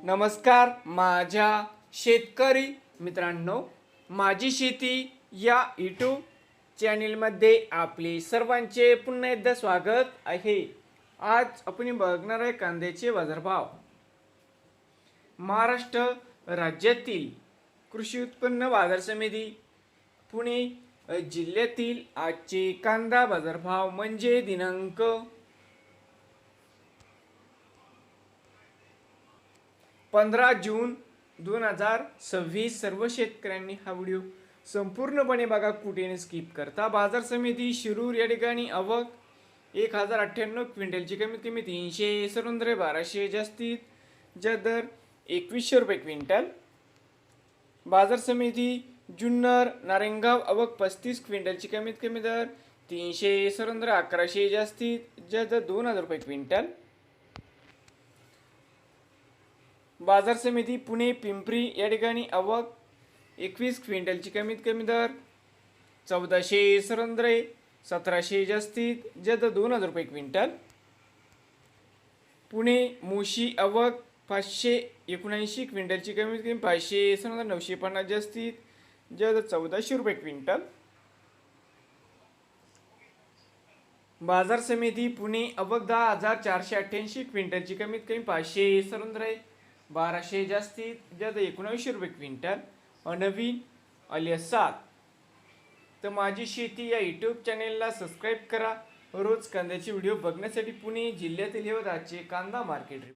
नमस्कार माझ्या शेतकरी मित्रांनो, माझी शेती या यूट्यूब चॅनेलमध्ये आपले सर्वांचे पुन्हा एकदा स्वागत आहे। आज आपण बघणार आहे कांद्याचे बाजारभाव। महाराष्ट्र राज्यातील कृषी उत्पन्न बाजार समिती पुणे जिल्ह्यातील आजचे कांदा बाजारभाव म्हणजे दिनांक 15 जून 2026। सर्व शेतकऱ्यांनी हा व्हिडिओ संपूर्णपणे बघा, कुठेही स्किप करता। बाजार समिती शिरूर या ठिकाणी आवक 1098 क्विंटलची कमीत कमी 300, सरंद्रे 1200, जास्तीत जास्त दर 2100 रुपये क्विंटल। बाजार समिती जुन्नर नारायणगाव आवक 35 क्विंटलची कमीत कमी दर 300, सरंद्रे 1100, जास्तीत जास्त 2000 रुपये क्विंटल। बाजार समिती पुणे पिंपरी या ठिकाणी आवक 21 क्विंटलची कमीत कमी दर 1400, सरंद्रे 1700, जास्तीत जास्त 2000 रुपये क्विंटल। पुणे मुशी आवक 579 क्विंटलची कमीत कमी 500, सरंद्रे 950, जास्तीत जास्त 1400 रुपये क्विंटल। बाजार समिती पुणे आवक 10,488 क्विंटलची कमीत कमी 500, सरंद्रे 1200, जास्तीत जास्त 1900 रुपये क्विंटल। नवीन आली असाल तर माझी शेती या यूट्यूब चॅनेलला सबस्क्राईब करा। रोज कांद्याचे व्हिडिओ बघण्यासाठी पुणे जिल्ह्यातील आजचे कांदा मार्केट